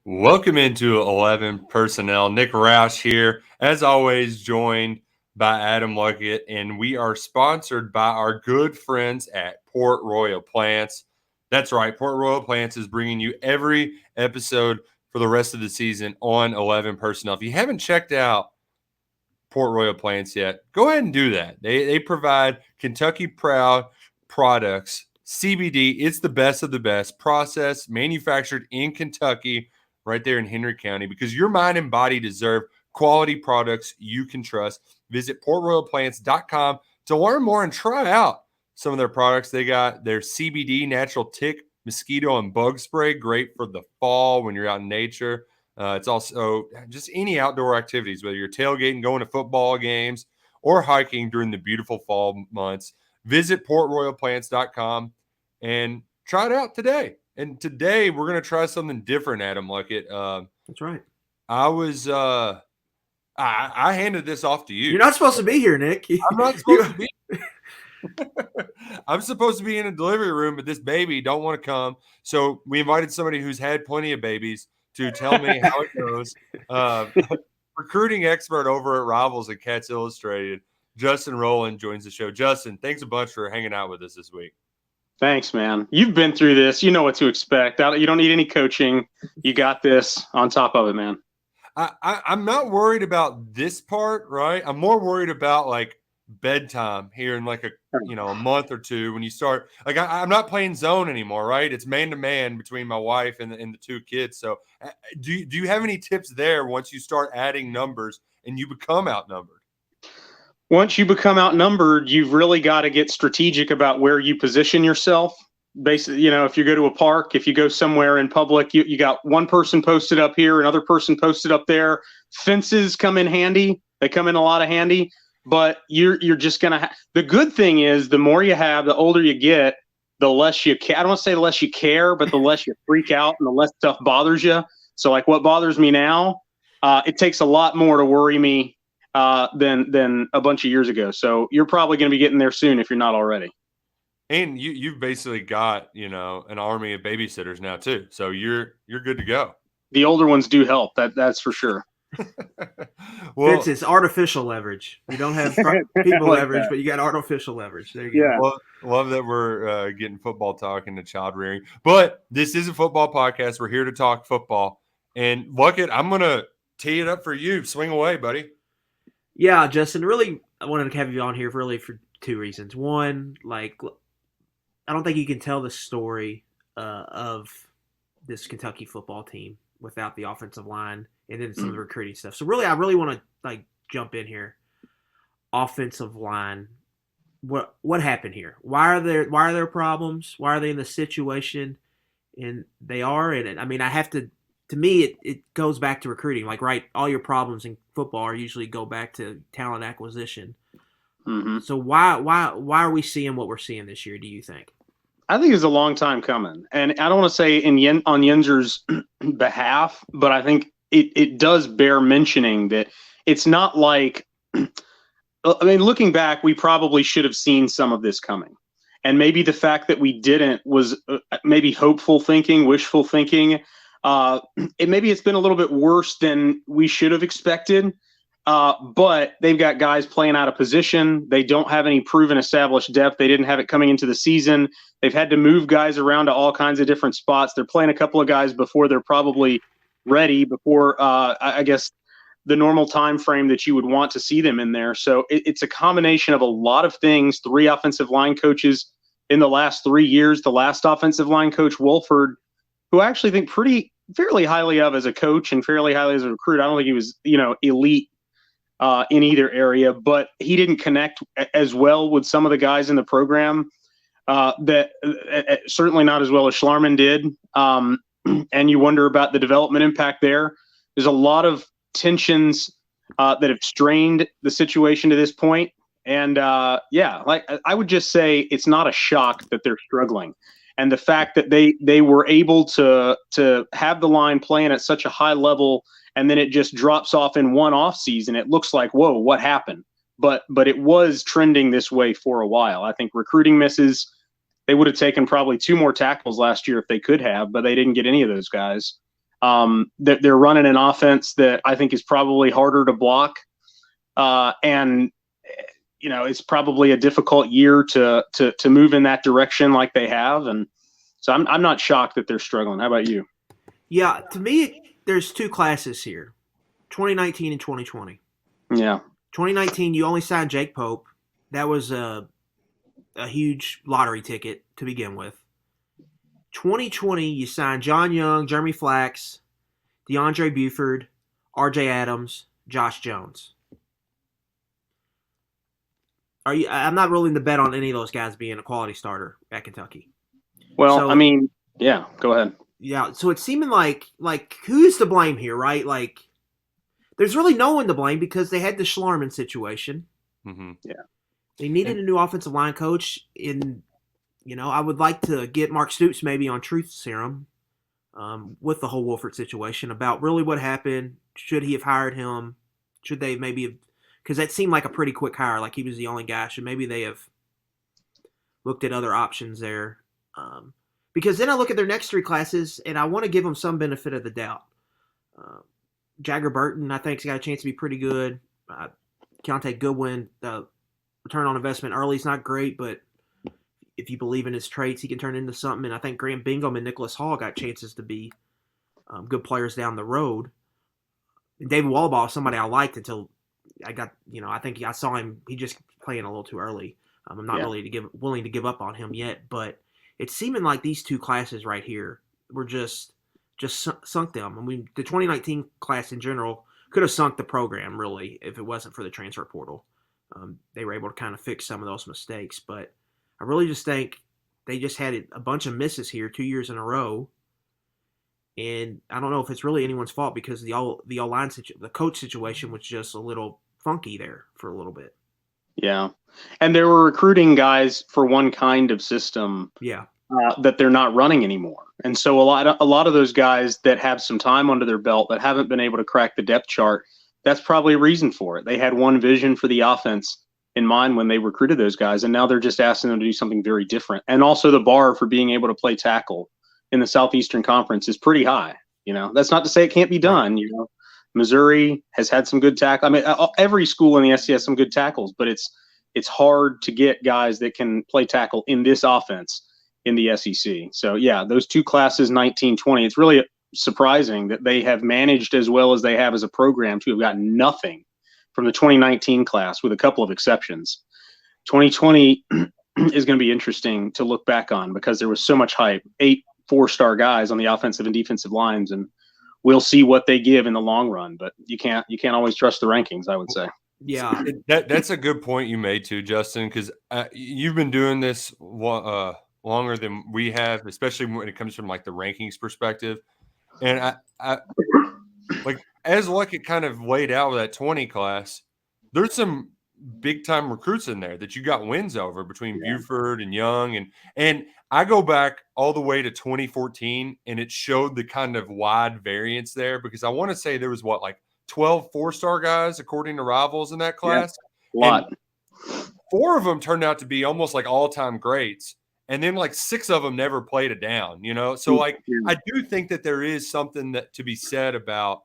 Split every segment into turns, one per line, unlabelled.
Welcome into 11 Personnel. Nick Roush here, as always, joined by Adam Luckett, and we are sponsored by our good friends at Port Royal Plants. That's right, Port Royal Plants is bringing you every episode for the rest of the season on 11 Personnel. If you haven't checked out Port Royal Plants yet, go ahead and do that. They provide Kentucky proud products. CBD, it's the best of the best, processed, manufactured in Kentucky, right there in Henry County, because your mind and body deserve quality products you can trust. Visit portroyalplants.com to learn more and try out some of their products. They got their CBD natural tick, mosquito, and bug spray, great for the fall when you're out in nature. It's also just any outdoor activities, whether you're tailgating, going to football games, or hiking during the beautiful fall months. Visit portroyalplants.com and try it out today. And today we're going to try something different, Adam Luckett.
That's right.
I handed this off to you.
You're not supposed to be here, Nick.
I'm not supposed to be. I'm supposed to be in a delivery room, but this baby don't want to come. So we invited somebody who's had plenty of babies to tell me how it goes. Recruiting expert over at Rivals and Cats Illustrated, Justin Rowland, joins the show. Justin, thanks a bunch for hanging out with us this week.
Thanks, man. You've been through this. You know what to expect. You don't need any coaching. You got this on top of it, man.
I'm not worried about this part, right? I'm more worried about like bedtime here in like a month or two when you start. Like I'm not playing zone anymore, right? It's man to man between my wife and the two kids. So do you have any tips there once you start adding numbers and you become outnumbered?
Once you become outnumbered, you've really got to get strategic about where you position yourself. Basically, if you go to a park, if you go somewhere in public, you got one person posted up here, another person posted up there. Fences come in handy. They come in a lot of handy, but you're just going to the good thing is the more you have, the older you get, the less you care. I don't want to say the less you care, but the less you freak out and the less stuff bothers you. So like what bothers me now, it takes a lot more to worry me than a bunch of years ago. So you're probably going to be getting there soon if you're not already.
And you've basically got, an army of babysitters now too. So you're good to go.
The older ones do help. That's for sure.
Well, it's artificial leverage. You don't have people like leverage, but you got artificial leverage. There you go.
Well, love that we're getting football talk into child rearing. But this is a football podcast. We're here to talk football. And Luckett, I'm going to tee it up for you. Swing away, buddy.
Yeah, Justin, really, I wanted to have you on here really for two reasons. One, like, I don't think you can tell the story of this Kentucky football team without the offensive line and then some of the recruiting stuff. So really, I really want to jump in here. Offensive line, what happened here? Why are there problems? Why are they in the situation? And they are. And I mean, I have to. To me, it goes back to recruiting. Like, right, all your problems in football are usually go back to talent acquisition.
Mm-hmm.
So why are we seeing what we're seeing this year, do you think?
I think it's a long time coming. And I don't want to say on Yinzer's behalf, but I think it does bear mentioning that it's not like – I mean, looking back, we probably should have seen some of this coming. And maybe the fact that we didn't was maybe hopeful thinking, wishful thinking. Maybe it's been a little bit worse than we should have expected, but they've got guys playing out of position. They don't have any proven established depth. They didn't have it coming into the season. They've had to move guys around to all kinds of different spots. They're playing a couple of guys before they're probably ready, before I guess the normal time frame that you would want to see them in there. So it's a combination of a lot of things. 3 offensive line coaches in the last 3 years. The last offensive line coach, Wolford, who I actually think fairly highly of as a coach and fairly highly as a recruit. I don't think he was, elite in either area, but he didn't connect as well with some of the guys in the program certainly not as well as Schlarman did. And you wonder about the development impact there. There's a lot of tensions that have strained the situation to this point. And I would just say it's not a shock that they're struggling. And the fact that they were able to have the line playing at such a high level, and then it just drops off in one off season, it looks like, whoa, what happened? But it was trending this way for a while. I think recruiting misses. They would have taken probably 2 more tackles last year if they could have, but they didn't get any of those guys. They're running an offense that I think is probably harder to block, and it's probably a difficult year to move in that direction like they have, and so I'm not shocked that they're struggling. How about you?
Yeah, to me, there's two classes here, 2019 and 2020.
Yeah.
2019, you only signed Jake Pope. That was a huge lottery ticket to begin with. 2020, you signed John Young, Jeremy Flax, DeAndre Buford, RJ Adams, Josh Jones. I'm not willing to bet on any of those guys being a quality starter at Kentucky.
Well,
So,
I mean, yeah, go ahead.
Yeah, so it's seeming like who's to blame here, right? Like, there's really no one to blame because they had the Schlarman situation.
Mm-hmm.
Yeah.
They needed a new offensive line coach. I would like to get Mark Stoops maybe on truth serum with the whole Wolford situation about really what happened. Should he have hired him? Should they maybe have – because that seemed like a pretty quick hire, like he was the only guy. Should maybe they have looked at other options there? Because then I look at their next three classes, and I want to give them some benefit of the doubt. Jagger Burton, I think, has got a chance to be pretty good. Keontae Goodwin, the return on investment early is not great, but if you believe in his traits, he can turn into something. And I think Graham Bingham and Nicholas Hall got chances to be good players down the road. And David Wallabaugh is somebody I liked until I got, I think I saw him. He just playing a little too early. I'm not really willing to give up on him yet, but it's seeming like these two classes right here were just sunk them. I mean, the 2019 class in general could have sunk the program, really, if it wasn't for the transfer portal. They were able to kind of fix some of those mistakes. But I really just think they just had a bunch of misses here 2 years in a row. And I don't know if it's really anyone's fault because the O-line the coach situation was just a little funky there for a little bit.
Yeah. And they were recruiting guys for one kind of system that they're not running anymore. And so a lot of those guys that have some time under their belt that haven't been able to crack the depth chart, that's probably a reason for it. They had one vision for the offense in mind when they recruited those guys, and now they're just asking them to do something very different. And also the bar for being able to play tackle in the Southeastern Conference is pretty high. That's not to say it can't be done. Missouri has had some good tackle. I mean, every school in the SEC has some good tackles, but it's hard to get guys that can play tackle in this offense in the SEC. So, yeah, those two classes, 19-20, it's really surprising that they have managed as well as they have as a program to have gotten nothing from the 2019 class with a couple of exceptions. 2020 is going to be interesting to look back on because there was so much hype, 8 4-star guys on the offensive and defensive lines, and we'll see what they give in the long run. But you can't always trust the rankings, I would say.
Yeah,
that's a good point you made too, Justin, because you've been doing this longer than we have, especially when it comes from like the rankings perspective. And I like as Luckett kind of laid out with that 20 class, there's some big time recruits in there that you got wins over between Buford and Young, and I go back all the way to 2014, and it showed the kind of wide variance there because I want to say there was 12 4-star guys according to Rivals in that class.
Yeah, a lot.
And 4 of them turned out to be almost like all-time greats, and then 6 of them never played it down. So I do think that there is something that to be said about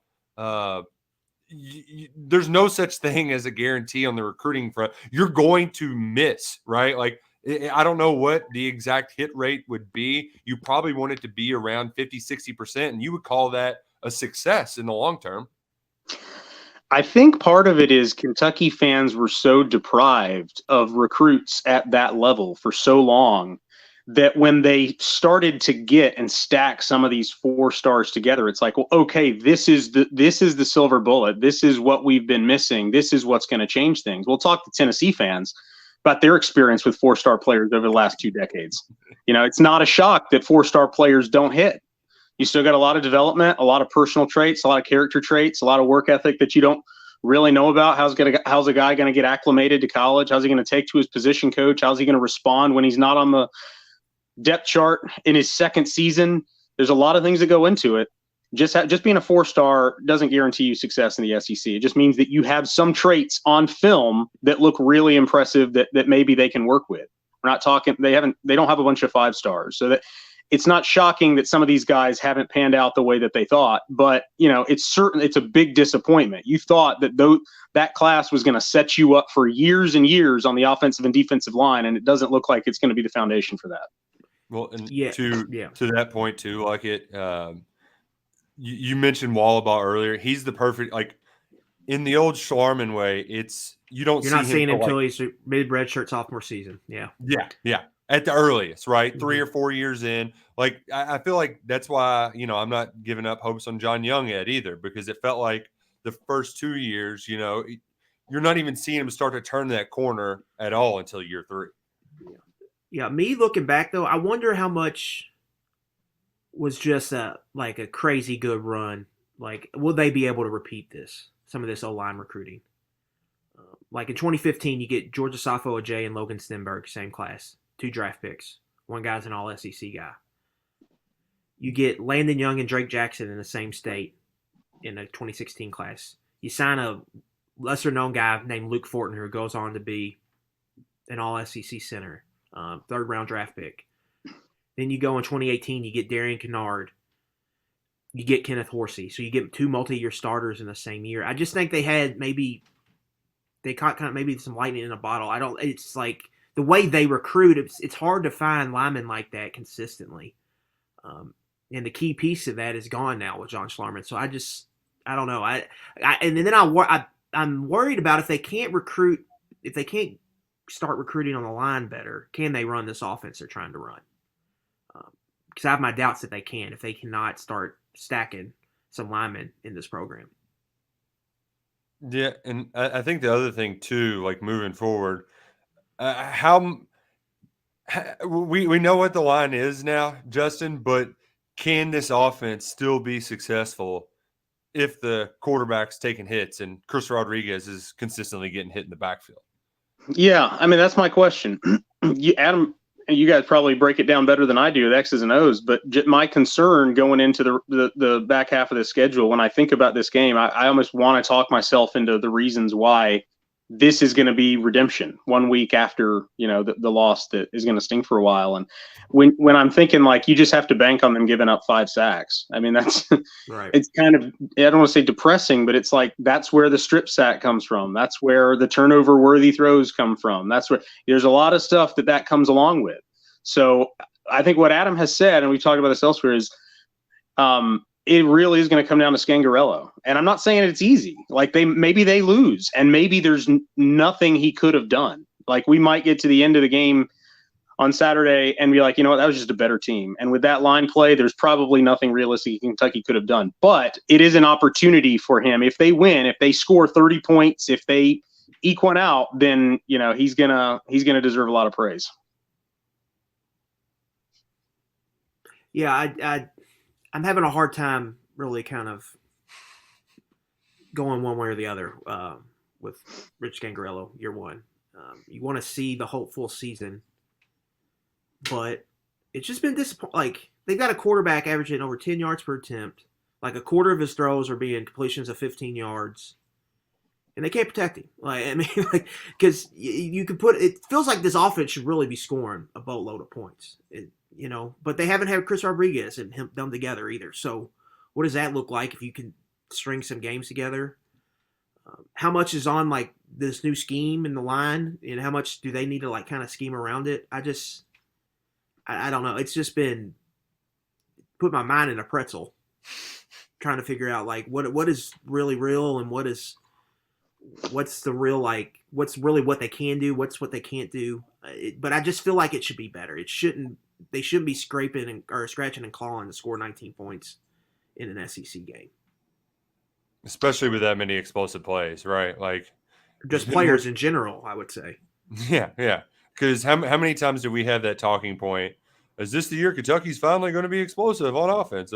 there's no such thing as a guarantee on the recruiting front. You're going to miss, right? I don't know what the exact hit rate would be. You probably want it to be around 50-60%, and you would call that a success in the long term.
I think part of it is Kentucky fans were so deprived of recruits at that level for so long that when they started to get and stack some of these 4 stars together, it's like, well, okay, this is the silver bullet. This is what we've been missing. This is what's going to change things. We'll talk to Tennessee fans about their experience with 4-star players over the last 2 decades. It's not a shock that 4-star players don't hit. You still got a lot of development, a lot of personal traits, a lot of character traits, a lot of work ethic that you don't really know about. How's a guy going to get acclimated to college? How's he going to take to his position coach? How's he going to respond when he's not on the depth chart in his second season? There's a lot of things that go into it. Just being a 4-star doesn't guarantee you success in the SEC. It just means that you have some traits on film that look really impressive that maybe they can work with. We're not talking. They don't have a bunch of 5 stars. So that it's not shocking that some of these guys haven't panned out the way that they thought, but it's a big disappointment. You thought that that class was going to set you up for years and years on the offensive and defensive line, and it doesn't look like it's going to be the foundation for that.
Well, and to that point too, like you mentioned Wallabaugh earlier. He's the perfect, like, in the old Schlarman way. You're
not seeing him until he's mid-redshirt sophomore season. Yeah.
At the earliest, right? 3 or 4 years in. Like, I feel like that's why, I'm not giving up hopes on John Young yet either, because it felt like the first 2 years, you're not even seeing him start to turn that corner at all until year 3.
Yeah, me looking back, though, I wonder how much was just a crazy good run. Like, will they be able to repeat some of this O-line recruiting? Like in 2015, you get George Asafo Ajay and Logan Stenberg, same class, 2 draft picks. One guy's an all-SEC guy. You get Landon Young and Drake Jackson in the same state in a 2016 class. You sign a lesser-known guy named Luke Fortin, who goes on to be an all-SEC center, 3rd-round draft pick. Then you go in 2018, you get Darian Kennard. You get Kenneth Horsey. So you get 2 multi-year starters in the same year. I just think they caught kind of maybe some lightning in a bottle. It's like the way they recruit, it's hard to find linemen like that consistently. And the key piece of that is gone now with John Schlarman. So I don't know. I'm worried about if they can't start recruiting on the line better, can they run this offense they're trying to run? Because I have my doubts that they can if they cannot start stacking some linemen in this program.
Yeah, and I think the other thing too, like moving forward, we know what the line is now, Justin, but can this offense still be successful if the quarterback's taking hits and Chris Rodriguez is consistently getting hit in the backfield?
Yeah, I mean, that's my question. Adam, you guys probably break it down better than I do with X's and O's, but my concern going into the back half of the schedule, when I think about this game, I almost want to talk myself into the reasons why this is going to be redemption 1 week after, the loss that is going to sting for a while. And when I'm thinking, like, you just have to bank on them giving up 5 sacks. I mean, that's right. It's kind of, I don't want to say depressing, but it's like, that's where the strip sack comes from. That's where the turnover worthy throws come from. That's where there's a lot of stuff that comes along with. So I think what Adam has said, and we've talked about this elsewhere, is it really is going to come down to Scangarello. And I'm not saying it's easy. Like, maybe they lose, and maybe there's nothing he could have done. Like, we might get to the end of the game on Saturday and be like, you know what, that was just a better team. And with that line play, there's probably nothing realistic Kentucky could have done. But it is an opportunity for him. If they win, if they score 30 points, if they eke one out, then, he's gonna deserve a lot of praise.
Yeah, I'm having a hard time really kind of going one way or the other with Rich Scangarello year 1. You want to see the hopeful season, but it's just been disappointing. Like, they've got a quarterback averaging over 10 yards per attempt. Like, a quarter of his throws are being completions of 15 yards, and they can't protect him. Like, I mean, because you could it feels like this offense should really be scoring a boatload of points. But they haven't had Chris Rodriguez and him done together either. So what does that look like if you can string some games together? How much is on, like, this new scheme in the line, and how much do they need to, like, kind of scheme around it? I don't know. It's just been put my mind in a pretzel trying to figure out, like, what is really real and what's the real, like, what's really what they can do, what's what they can't do. But I just feel like it should be better. They shouldn't be scratching and clawing to score 19 points in an SEC game.
Especially with that many explosive plays, right? Like,
just players in general, I would say.
Yeah. Because how many times do we have that talking point? Is this the year Kentucky's finally going to be explosive on offense?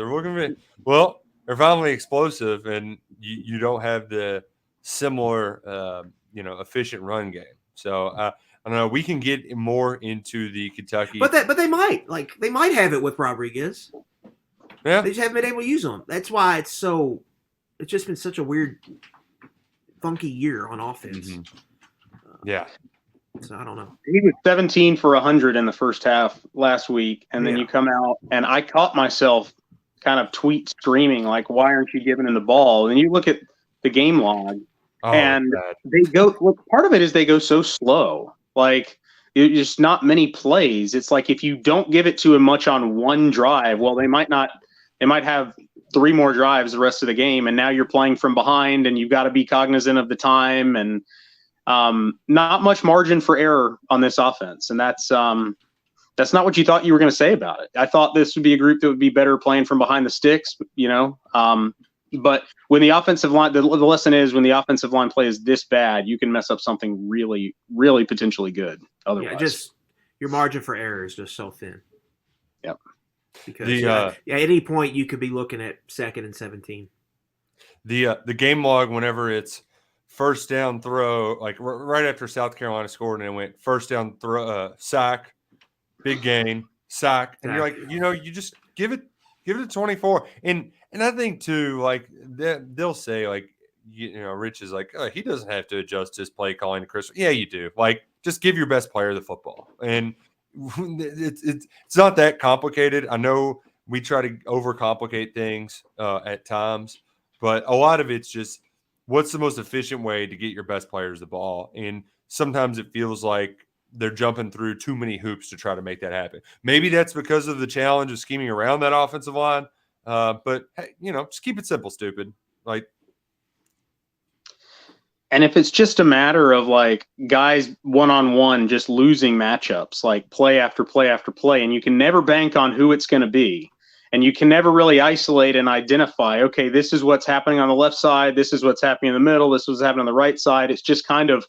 Well, they're finally explosive, and you don't have the similar, efficient run game. So I don't know. We can get more into the Kentucky,
but they might have it with Rodriguez.
Yeah,
they just haven't been able to use them. That's why it's just been such a weird, funky year on offense.
Mm-hmm. Yeah.
So I don't know.
He was 17 for 100 in the first half last week, and then
Yeah.
you come out, and I caught myself kind of tweet screaming like, "Why aren't you giving him the ball?" And you look at the game log, and
bad.
they go. Well, part of it is they go so slow. Like it's just not many plays. It's like if you don't give it to him much on one drive, well, they might not. They might have 3 more drives the rest of the game, and now you're playing from behind, and you've got to be cognizant of the time and. Not much margin for error on this offense, and that's not what you thought you were going to say about it. I thought this would be a group that would be better playing from behind the sticks, but when the offensive line, the lesson is when the offensive line play is this bad, you can mess up something really, really potentially good. Otherwise,
Yeah, just your margin for error is just so thin.
Yep.
Because at any point you could be looking at 2nd and 17.
The game log, whenever it's first down throw, like right after South Carolina scored, and it went first down throw, sack, big gain, sack, and you're like, you just give it to 24. And I think too, like they'll say like, Rich is like, he doesn't have to adjust his play calling to Chris. Yeah, you do. Like, just give your best player the football, and it's not that complicated. I know we try to overcomplicate things at times, but a lot of it's just what's the most efficient way to get your best players the ball. And sometimes it feels like they're jumping through too many hoops to try to make that happen. Maybe that's because of the challenge of scheming around that offensive line. But hey, just keep it simple, stupid. Like,
and if it's just a matter of like guys one-on-one just losing matchups, like play after play after play, and you can never bank on who it's going to be. And you can never really isolate and identify, okay, this is what's happening on the left side. This is what's happening in the middle. This was happening on the right side. It's just kind of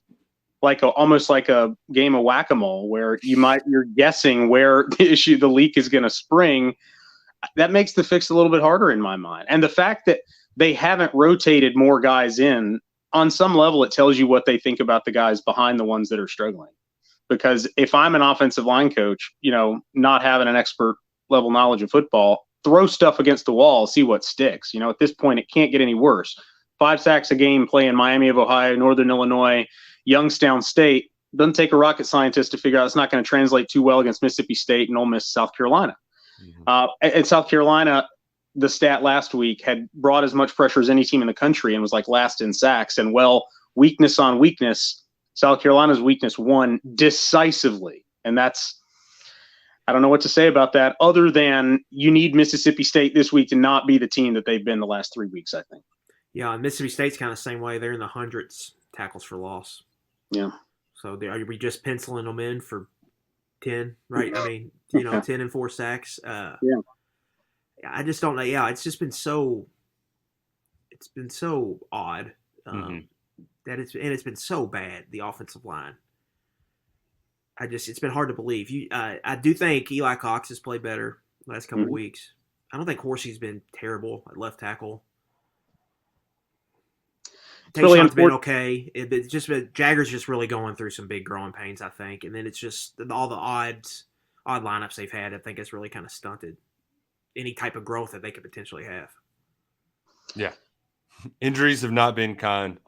like almost like a game of whack-a-mole where you're guessing where the leak is going to spring. That makes the fix a little bit harder in my mind. And the fact that they haven't rotated more guys in, on some level, it tells you what they think about the guys behind the ones that are struggling. Because if I'm an offensive line coach, not having an expert level knowledge of football, throw stuff against the wall, see what sticks. At this point, it can't get any worse. 5 sacks a game playing Miami of Ohio, Northern Illinois, Youngstown State. Doesn't take a rocket scientist to figure out it's not going to translate too well against Mississippi State and Ole Miss, South Carolina. Mm-hmm. And South Carolina, the stat last week, had brought as much pressure as any team in the country and was like last in sacks. And weakness on weakness, South Carolina's weakness won decisively. And I don't know what to say about that other than you need Mississippi State this week to not be the team that they've been the last 3 weeks, I think.
Yeah, and Mississippi State's kind of the same way. They're in the hundreds tackles for loss.
Yeah.
So are we just penciling them in for 10, right? I mean, 10 and 4 sacks.
Yeah.
I just don't know. Yeah, it's been so odd that it's been so bad, the offensive line. It's been hard to believe. I do think Eli Cox has played better the last couple of weeks. I don't think Horsey's been terrible at left tackle. Tayshawn's been okay. It's just Jagger's just really going through some big growing pains, I think. And then it's just all the odd lineups they've had. I think it's really kind of stunted any type of growth that they could potentially have.
Yeah, injuries have not been kind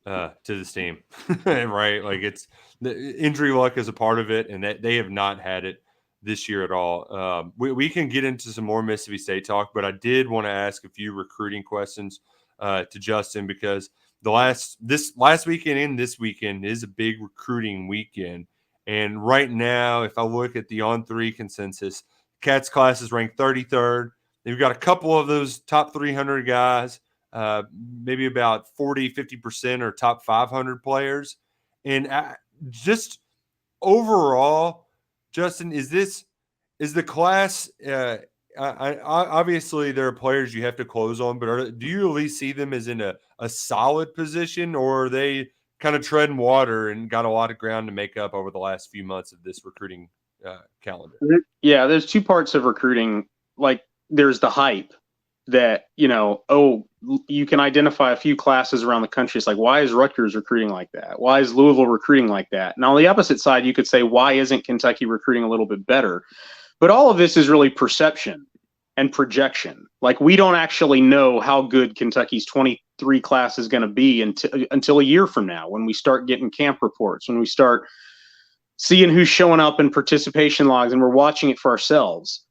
to this team, right? Like it's the injury luck is a part of it, and that they have not had it this year at all. We can get into some more Mississippi State talk, but I did want to ask a few recruiting questions to Justin because this last weekend and this weekend is a big recruiting weekend. And right now, if I look at the On3 consensus, Cats class is ranked 33rd. They've got a couple of those top 300 guys. Maybe about 50% are top 500 players. And just overall, Justin, is the class obviously there are players you have to close on, but do you at least see them as in a solid position, or are they kind of treading water and got a lot of ground to make up over the last few months of this recruiting calendar?
Yeah, there's 2 parts of recruiting. Like there's the hype that, you can identify a few classes around the country. It's like, why is Rutgers recruiting like that? Why is Louisville recruiting like that? And on the opposite side, you could say, why isn't Kentucky recruiting a little bit better? But all of this is really perception and projection. Like we don't actually know how good Kentucky's 23 class is going to be until a year from now, when we start getting camp reports, when we start seeing who's showing up in participation logs, and we're watching it for ourselves.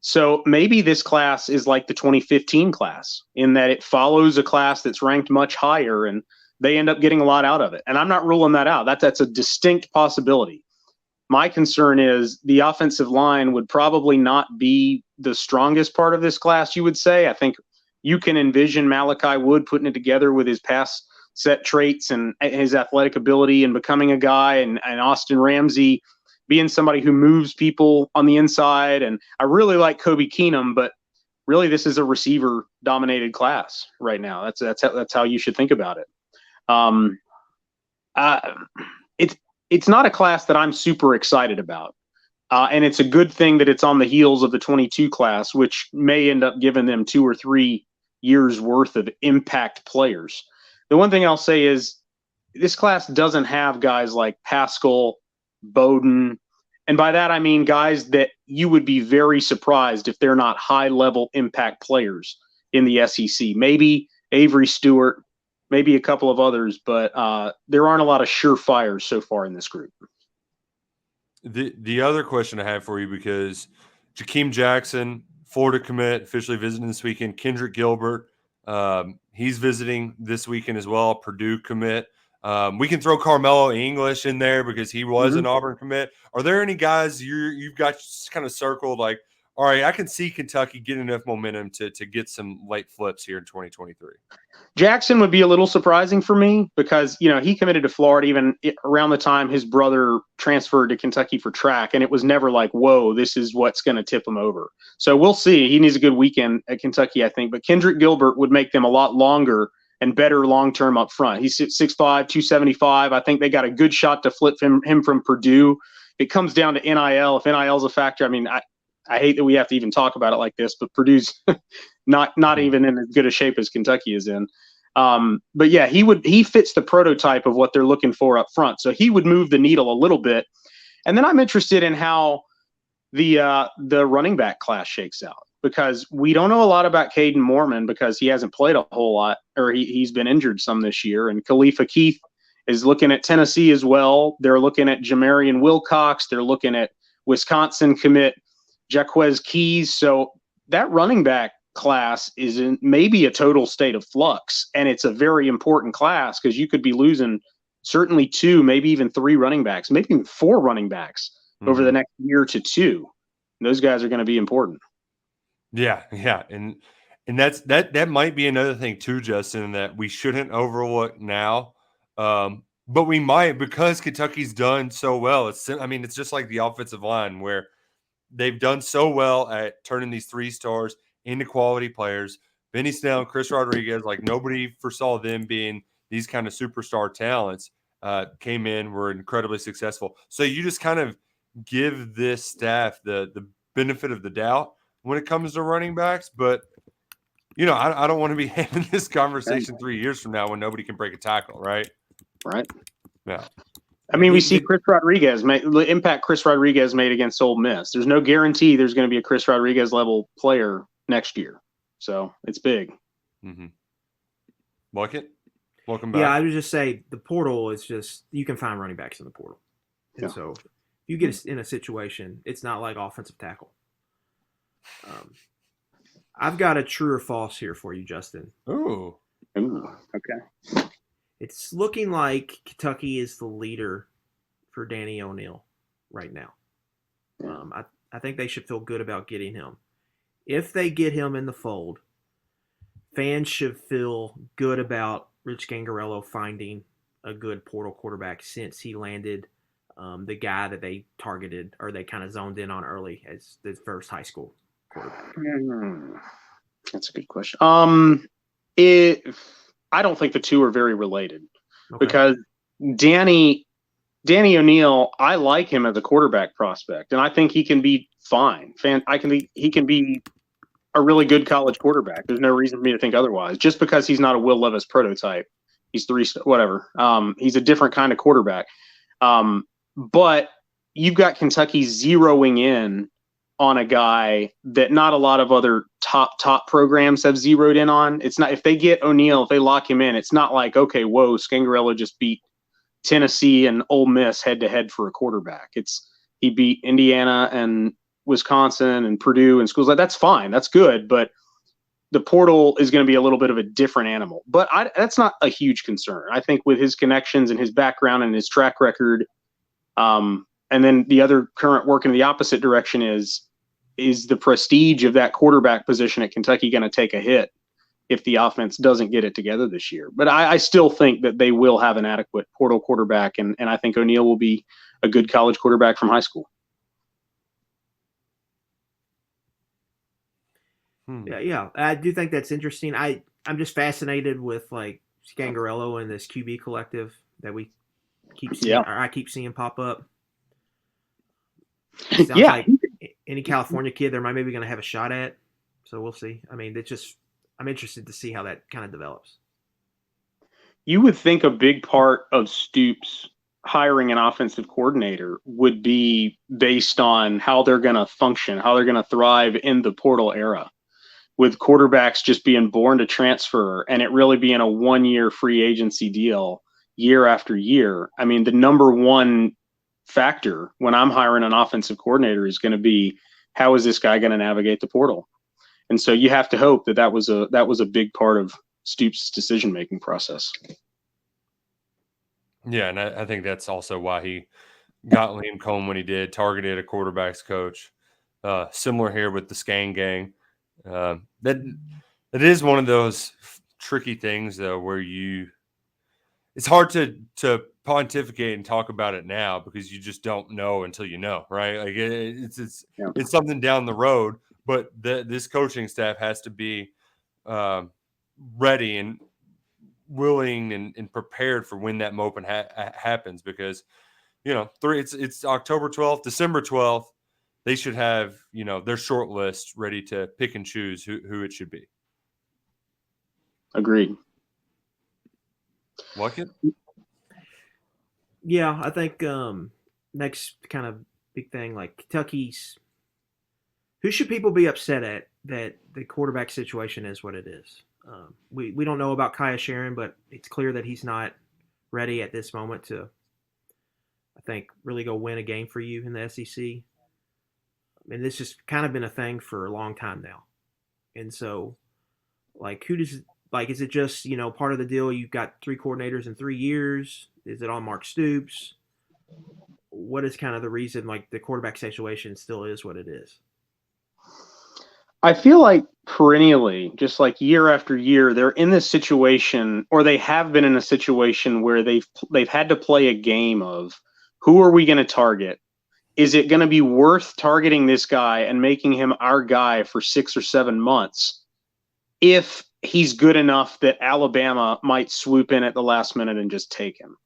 So maybe this class is like the 2015 class in that it follows a class that's ranked much higher and they end up getting a lot out of it. And I'm not ruling that out. That's a distinct possibility. My concern is the offensive line would probably not be the strongest part of this class, you would say. I think you can envision Malachi Wood putting it together with his pass set traits and his athletic ability and becoming a guy, and Austin Ramsey being somebody who moves people on the inside. And I really like Kobe Keenum, but really this is a receiver dominated class right now. That's how you should think about it. It's not a class that I'm super excited about. And it's a good thing that it's on the heels of the 22 class, which may end up giving them 2 or 3 years worth of impact players. The one thing I'll say is this class doesn't have guys like Pascal, Bowden, and by that I mean guys that you would be very surprised if they're not high-level impact players in the SEC. Maybe Avery Stewart, maybe a couple of others, but there aren't a lot of surefires so far in this group.
The other question I have for you, because Jakeem Jackson, Florida commit, officially visiting this weekend. Kendrick Gilbert, he's visiting this weekend as well. Purdue commit. We can throw Carmelo English in there because he was an Auburn commit. Are there any guys you've got kind of circled like, all right, I can see Kentucky getting enough momentum to get some late flips here in 2023?
Jackson would be a little surprising for me because, he committed to Florida even around the time his brother transferred to Kentucky for track, and it was never like, whoa, this is what's going to tip him over. So we'll see. He needs a good weekend at Kentucky, I think. But Kendrick Gilbert would make them a lot longer and better long-term up front. He's 6'5", 275. I think they got a good shot to flip him from Purdue. It comes down to NIL. If NIL is a factor, I mean, I hate that we have to even talk about it like this, but Purdue's not even in as good a shape as Kentucky is in. But yeah, he fits the prototype of what they're looking for up front. So he would move the needle a little bit. And then I'm interested in how the running back class shakes out, because we don't know a lot about Caden Mormon because he hasn't played a whole lot, or he's been injured some this year. And Khalifa Keith is looking at Tennessee as well. They're looking at Jamarian Wilcox. They're looking at Wisconsin commit Jaquez Keys. So that running back class is in maybe a total state of flux, and it's a very important class because you could be losing certainly 2, maybe even 3 running backs, maybe even 4 running backs over the next year to 2. And those guys are going to be important.
Yeah, and that might be another thing too, Justin, that we shouldn't overlook now, but we might, because Kentucky's done so well. It's just like the offensive line, where they've done so well at turning these 3 stars into quality players. Benny Snell and Chris Rodriguez, like nobody foresaw them being these kind of superstar talents, came in, were incredibly successful. So you just kind of give this staff the benefit of the doubt when it comes to running backs. But, I don't want to be having this conversation 3 years from now when nobody can break a tackle, right?
Right.
Yeah.
I mean, we see Chris Rodriguez the impact Chris Rodriguez made against Ole Miss. There's no guarantee there's going to be a Chris Rodriguez level player next year. So it's big.
Mm-hmm. Luckett, welcome back.
Yeah, I would just say the portal is just, you can find running backs in the portal. And so if you get in a situation, it's not like offensive tackle. I've got a true or false here for you, Justin.
Ooh,
okay.
It's looking like Kentucky is the leader for Danny O'Neal right now. I think they should feel good about getting him. If they get him in the fold, fans should feel good about Rich Gangarello finding a good portal quarterback, since he landed the guy that they targeted, or they kind of zoned in on early as the first high school quarterback.
That's a good question. I don't think the two are very related, because Danny O'Neal, I like him as a quarterback prospect, and I think he can be fine. He can be a really good college quarterback. There's no reason for me to think otherwise. Just because he's not a Will Levis prototype, he's whatever. He's a different kind of quarterback. But you've got Kentucky zeroing in on a guy that not a lot of other top programs have zeroed in on. It's not, if they get O'Neal, if they lock him in, it's not like, okay, whoa, Scangarello just beat Tennessee and Ole Miss head to head for a quarterback. He beat Indiana and Wisconsin and Purdue and schools like that's fine. That's good. But the portal is going to be a little bit of a different animal. But that's not a huge concern. I think with his connections and his background and his track record, and then the other current work in the opposite direction is the prestige of that quarterback position at Kentucky going to take a hit if the offense doesn't get it together this year? But I still think that they will have an adequate portal quarterback, and I think O'Neal will be a good college quarterback from high school.
Yeah, I do think that's interesting. I'm just fascinated with like Scangarello and this QB collective that we keep seeing, or I keep seeing pop up. Sounds like any California kid they're maybe going to have a shot at. So we'll see. I mean, I'm interested to see how that kind of develops.
You would think a big part of Stoops hiring an offensive coordinator would be based on how they're going to function, how they're going to thrive in the portal era, with quarterbacks just being born to transfer and it really being a 1-year free agency deal year after year. I mean, the number one factor when I'm hiring an offensive coordinator is going to be, how is this guy going to navigate the portal? And so you have to hope that was a big part of Stoops' decision-making process.
Yeah, and I think that's also why he got Liam Cohen when he did, targeted a quarterback's coach. Similar here with the Skang gang. That is one of those tricky things, though, where it's hard to pontificate and talk about it now because you just don't know until you know, right? Like it's something down the road, but this coaching staff has to be ready and willing and prepared for when that moment happens, because it's October 12th, December 12th. They should have their short list ready to pick and choose who it should be.
Agreed.
Luckett?
Yeah, I think next kind of big thing, like Kentucky's. Who should people be upset at that the quarterback situation is what it is? We don't know about Kaya Sharon, but it's clear that he's not ready at this moment to, I think, really go win a game for you in the SEC. I mean, this has kind of been a thing for a long time now. And so, like, is it just, part of the deal? You've got 3 coordinators in 3 years. Is it on Mark Stoops? What is kind of the reason, like, the quarterback situation still is what it is?
I feel like perennially, just like year after year, they're in this situation, or they have been in a situation where they've had to play a game of, who are we going to target? Is it going to be worth targeting this guy and making him our guy for 6 or 7 months if he's good enough that Alabama might swoop in at the last minute and just take him?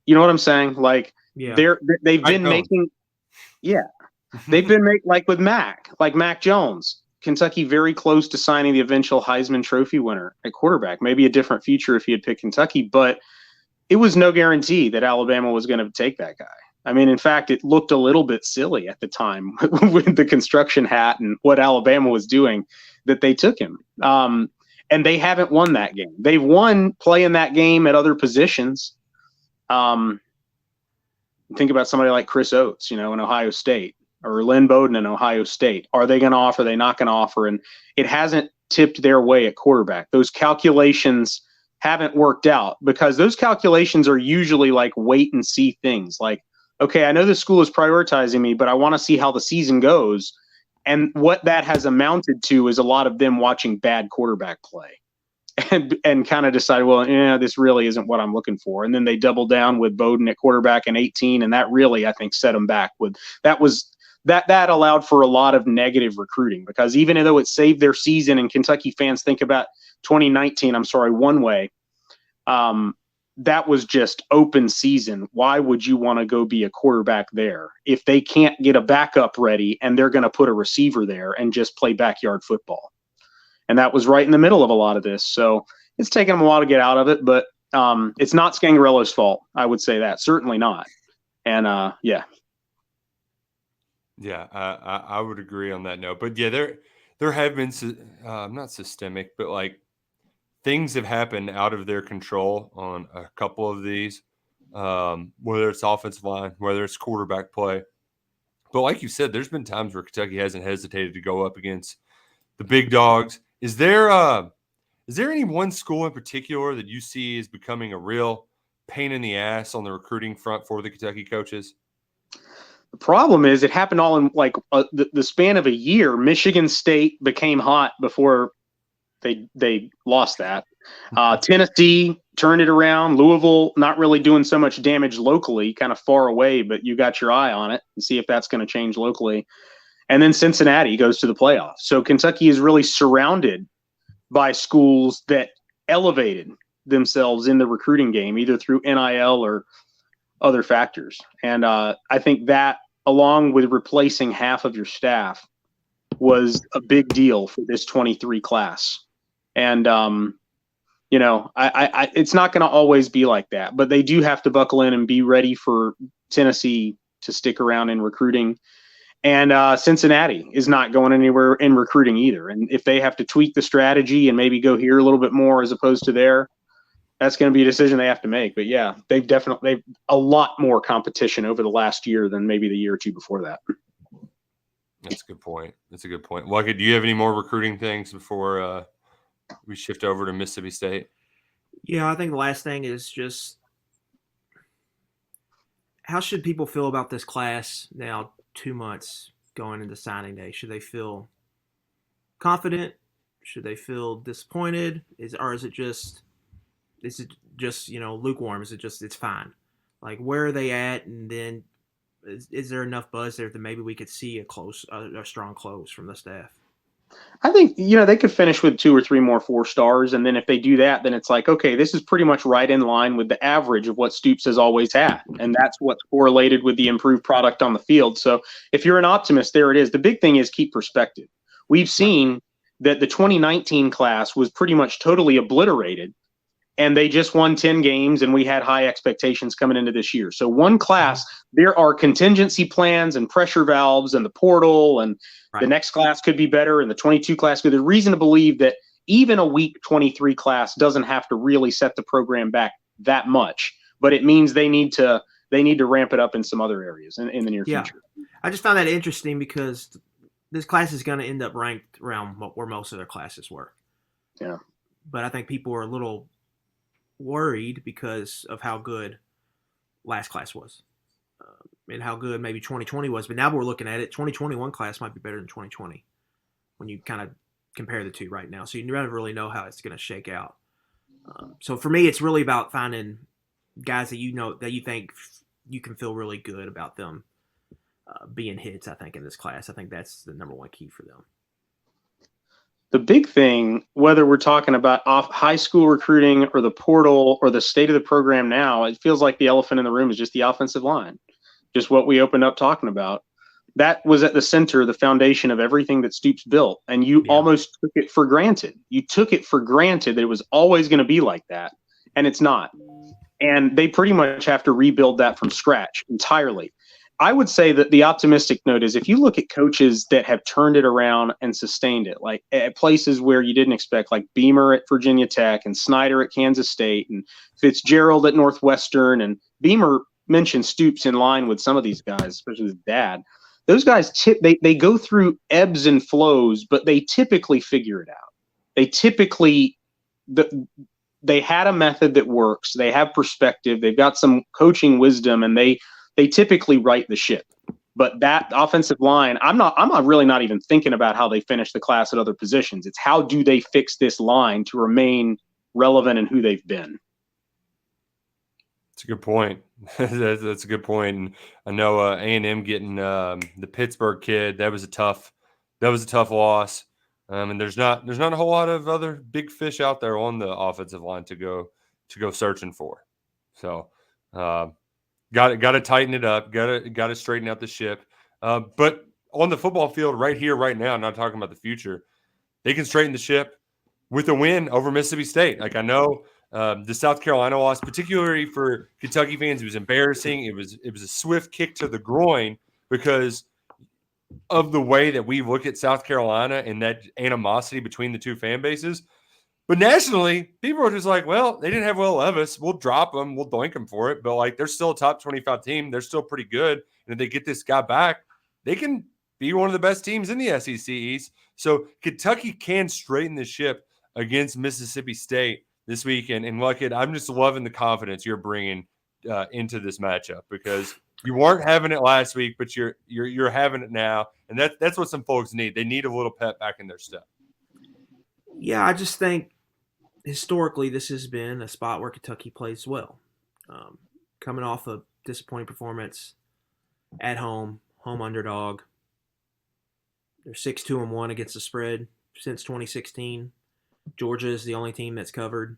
You know what I'm saying? Like, they've been making like with Mac Jones. Kentucky very close to signing the eventual Heisman Trophy winner at quarterback. Maybe a different future if he had picked Kentucky, but it was no guarantee that Alabama was going to take that guy. I mean, in fact, it looked a little bit silly at the time with the construction hat and what Alabama was doing that they took him. And they haven't won that game. They've won playing that game at other positions. Think about somebody like Chris Oates, in Ohio State, or Lynn Bowden in Ohio State. Are they going to offer? Are they not going to offer? And it hasn't tipped their way at quarterback. Those calculations haven't worked out, because those calculations are usually like wait and see things. Like, okay, I know this school is prioritizing me, but I want to see how the season goes. And what that has amounted to is a lot of them watching bad quarterback play and kind of decide, well, this really isn't what I'm looking for. And then they double down with Bowden at quarterback in 2018. And that really, I think, set them back. That allowed for a lot of negative recruiting, because even though it saved their season, and Kentucky fans think about 2019, one way, that was just open season. Why would you want to go be a quarterback there if they can't get a backup ready and they're going to put a receiver there and just play backyard football? And that was right in the middle of a lot of this. So it's taken them a while to get out of it, but it's not Scangarello's fault. I would say that. Certainly not. And yeah.
Yeah, I would agree on that note. But yeah, there have been not systemic, but like things have happened out of their control on a couple of these. whether it's offensive line, whether it's quarterback play. But like you said, there's been times where Kentucky hasn't hesitated to go up against the big dogs. Is there any one school in particular that you see as becoming a real pain in the ass on the recruiting front for the Kentucky coaches?
The problem is it happened all in like the span of a year. Michigan State became hot before they lost that. Tennessee turned it around. Louisville not really doing so much damage locally, kind of far away, but you got your eye on it and see if that's going to change locally. And then Cincinnati goes to the playoffs. So Kentucky is really surrounded by schools that elevated themselves in the recruiting game, either through NIL or other factors. And I think that, along with replacing half of your staff, was a big deal for this 23 class. And, it's not going to always be like that, but they do have to buckle in and be ready for Tennessee to stick around in recruiting. And Cincinnati is not going anywhere in recruiting either. And if they have to tweak the strategy and maybe go here a little bit more as opposed to there, that's going to be a decision they have to make. But yeah, they've a lot more competition over the last year than maybe the year or two before that.
That's a good point. Luckett, do you have any more recruiting things before we shift over to Mississippi State?
Yeah, I think the last thing is just how should people feel about this class now 2 months going into signing day? Should they feel confident? Should they feel disappointed? Is it just lukewarm? Is it just it's fine? Like, where are they at? And then is there enough buzz there that maybe we could see a strong close from the staff?
I think, they could finish with 2 or 3 more 4 stars. And then if they do that, then it's like, okay, this is pretty much right in line with the average of what Stoops has always had. And that's what's correlated with the improved product on the field. So if you're an optimist, there it is. The big thing is keep perspective. We've seen that the 2019 class was pretty much totally obliterated, and they just won 10 games, and we had high expectations coming into this year. So one class, there are contingency plans and pressure valves and the portal, and the next class could be better, and the 22 class could. There's reason to believe that even a weak 23 class doesn't have to really set the program back that much, but it means they need to ramp it up in some other areas in the near future.
I just found that interesting because this class is going to end up ranked around where most of their classes were.
Yeah.
But I think people are a little worried because of how good last class was and how good maybe 2020 was. But now we're looking at it, 2021 class might be better than 2020 when you kind of compare the two right now. So you never really know how it's going to shake out. So for me, it's really about finding guys that that you think you can feel really good about them being hits, I think, in this class. I think that's the number one key for them.
The big thing, whether we're talking about high school recruiting or the portal or the state of the program now, it feels like the elephant in the room is just the offensive line, just what we opened up talking about. That was at the center, the foundation of everything that Stoops built, and you almost took it for granted. You took it for granted that it was always going to be like that, and it's not. And they pretty much have to rebuild that from scratch entirely. I would say that the optimistic note is if you look at coaches that have turned it around and sustained it, like at places where you didn't expect, like Beamer at Virginia Tech and Snyder at Kansas State and Fitzgerald at Northwestern, and Beamer mentioned Stoops in line with some of these guys, especially his dad. Those guys, they go through ebbs and flows, but they typically figure it out. They had a method that works. They have perspective. They've got some coaching wisdom, and they typically right the ship. But that offensive line, I'm really not even thinking about how they finish the class at other positions. It's how do they fix this line to remain relevant in who they've been.
That's a good point. That's a good point. And I know A&M getting the Pittsburgh kid, that was a tough loss. And there's not a whole lot of other big fish out there on the offensive line to go searching for. So got to tighten it up. Got to straighten out the ship. But on the football field right here, right now, not talking about the future, they can straighten the ship with a win over Mississippi State. Like, I know the South Carolina loss, particularly for Kentucky fans, it was embarrassing. It was a swift kick to the groin because of the way that we look at South Carolina and that animosity between the two fan bases. But nationally, people are just like, well, they didn't have Will Levis. We'll drop them. We'll doink them for it. But, like, they're still a top 25 team. They're still pretty good. And if they get this guy back, they can be one of the best teams in the SEC East. So Kentucky can straighten the ship against Mississippi State this weekend. And, Luckett, I'm just loving the confidence you're bringing into this matchup because you weren't having it last week, but you're having it now. And that's what some folks need. They need a little pep back in their step.
Yeah, I just think historically, this has been a spot where Kentucky plays well. Coming off a disappointing performance at home underdog. They're 6-2-1 against the spread since 2016. Georgia is the only team that's covered.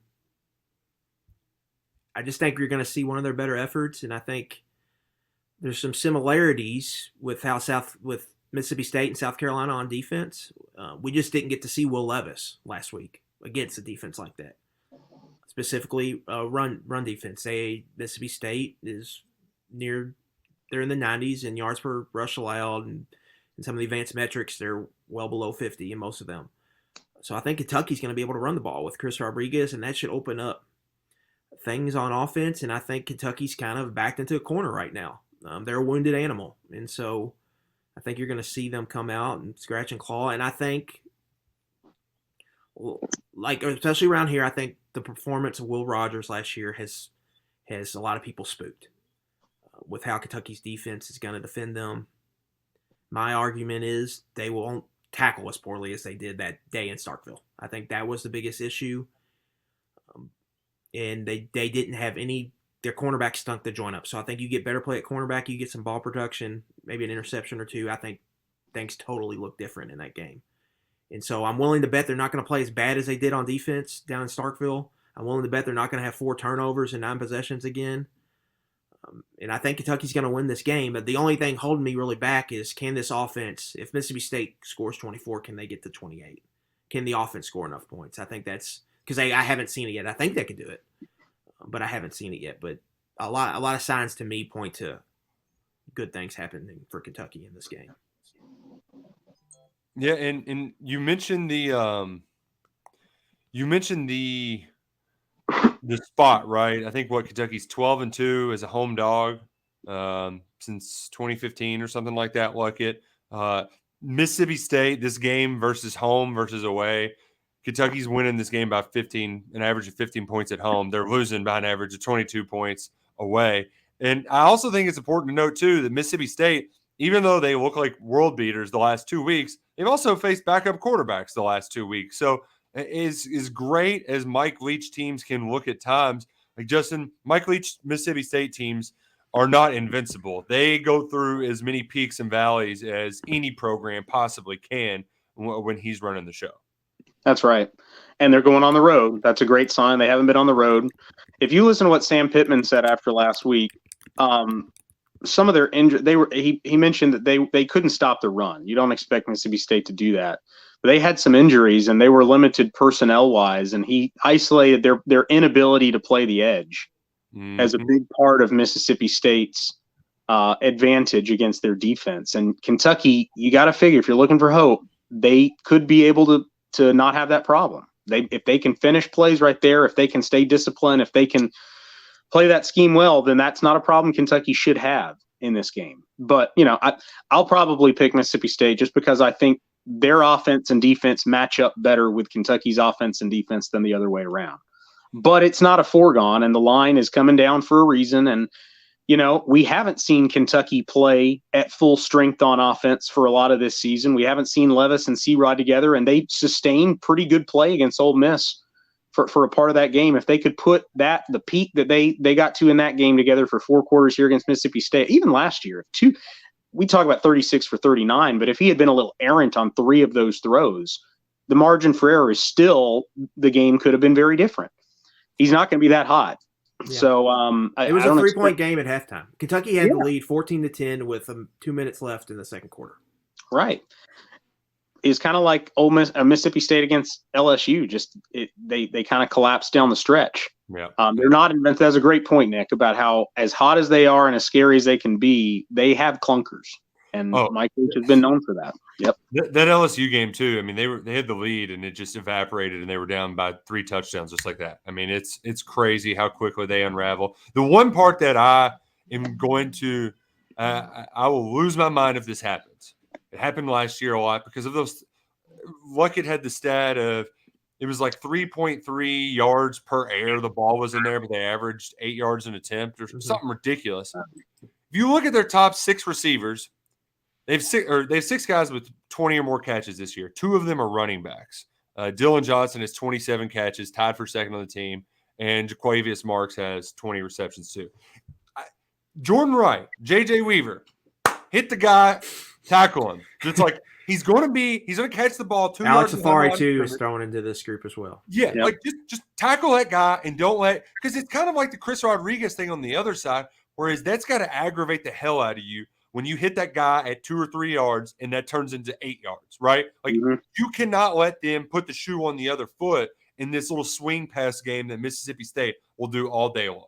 I just think you're going to see one of their better efforts, and I think there's some similarities with with Mississippi State and South Carolina on defense. We just didn't get to see Will Levis last week against a defense like that. Specifically, run defense. Mississippi State is they're in the 90s in yards per rush allowed, and in some of the advanced metrics, they're well below 50 in most of them. So I think Kentucky's going to be able to run the ball with Chris Rodriguez, and that should open up things on offense. And I think Kentucky's kind of backed into a corner right now. They're a wounded animal, and so I think you're going to see them come out and scratch and claw. And I think, like, especially around here, I think the performance of Will Rogers last year has a lot of people spooked with how Kentucky's defense is going to defend them. My argument is they won't tackle as poorly as they did that day in Starkville. I think that was the biggest issue. And they didn't have their cornerback stunk the joint up. So I think you get better play at cornerback, you get some ball production, maybe an interception or two. I think things totally look different in that game. And so I'm willing to bet they're not going to play as bad as they did on defense down in Starkville. I'm willing to bet they're not going to have 4 turnovers and 9 possessions again. And I think Kentucky's going to win this game. But the only thing holding me really back is, can this offense, if Mississippi State scores 24, can they get to 28? Can the offense score enough points? I think that's because I haven't seen it yet. I think they could do it, but I haven't seen it yet. But a lot of signs to me point to good things happening for Kentucky in this game.
Yeah, and you mentioned the spot, right? I think Kentucky's 12-2 as a home dog since 2015 or something like that. Luckett. Mississippi State, this game versus home versus away. Kentucky's winning this game by 15, an average of 15 points at home. They're losing by an average of 22 points away. And I also think it's important to note, too, that Mississippi State, even though they look like world beaters the last 2 weeks, they've also faced backup quarterbacks the last 2 weeks. So as great as Mike Leach teams can look at times, like Justin, Mike Leach Mississippi State teams are not invincible. They go through as many peaks and valleys as any program possibly can when he's running the show.
That's right. And they're going on the road. That's a great sign. They haven't been on the road. If you listen to what Sam Pittman said after last week, some of their injury, he mentioned that they couldn't stop the run. You don't expect Mississippi State to do that. But they had some injuries and they were limited personnel wise, and he isolated their inability to play the edge as a big part of Mississippi State's advantage against their defense. And Kentucky, you got to figure, if you're looking for hope, they could be able to not have that problem. If they can finish plays right there, if they can stay disciplined, if they can play that scheme well, then that's not a problem Kentucky should have in this game. But, I'll probably pick Mississippi State just because I think their offense and defense match up better with Kentucky's offense and defense than the other way around. But it's not a foregone, and the line is coming down for a reason. And, we haven't seen Kentucky play at full strength on offense for a lot of this season. We haven't seen Levis and C-Rod together, and they sustained pretty good play against Ole Miss for a part of that game. If they could put the peak that they got to in that game together for 4 quarters here against Mississippi State, even last year, we talk about 36 for 39, but if he had been a little errant on 3 of those throws, the margin for error is still, the game could have been very different. He's not going to be that hot. Yeah. So
it was a 3-point game at halftime. Kentucky had the lead 14-10 with 2 minutes left in the second quarter.
Right. It's kind of like Ole Miss, Mississippi State against LSU. They kind of collapsed down the stretch.
Yeah.
They're not invented. That's a great point, Nick, about how as hot as they are and as scary as they can be, they have clunkers. And my coach has been known for that. Yep.
That LSU game too. I mean, they had the lead and it just evaporated and they were down by 3 touchdowns just like that. I mean, it's crazy how quickly they unravel. The one part that I am going to I will lose my mind if this happens. It happened last year a lot because of those. Luckett had the stat of it was like 3.3 yards per air. The ball was in there, but they averaged 8 yards an attempt or something ridiculous. If you look at their top 6 receivers, they have 6 guys with 20 or more catches this year. 2 of them are running backs. Dylan Johnson has 27 catches, tied for second on the team, and Jaquavius Marks has 20 receptions too. Jordan Wright, J.J. Weaver, hit the guy, tackle him. It's like he's going to catch the ball 2
Alex
yards.
Safari too is thrown into this group as well.
Yeah, yep. Like just tackle that guy and don't because it's kind of like the Chris Rodriguez thing on the other side, whereas that's got to aggravate the hell out of you when you hit that guy at 2 or 3 yards and that turns into 8 yards, right? Like you cannot let them put the shoe on the other foot in this little swing pass game that Mississippi State will do all day long.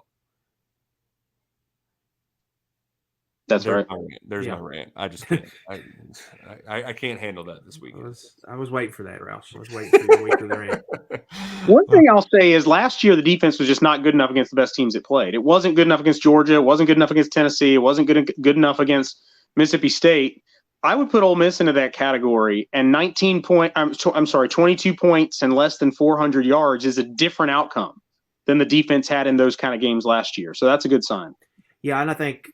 That's right.
There's no rant. I just can't. I can't handle that this week.
I was waiting for that, Roush. I was waiting for your week of the rant.
One thing I'll say is last year the defense was just not good enough against the best teams it played. It wasn't good enough against Georgia. It wasn't good enough against Tennessee. It wasn't good enough against Mississippi State. I would put Ole Miss into that category. And 22 points and less than 400 yards is a different outcome than the defense had in those kind of games last year. So that's a good sign.
Yeah, and I think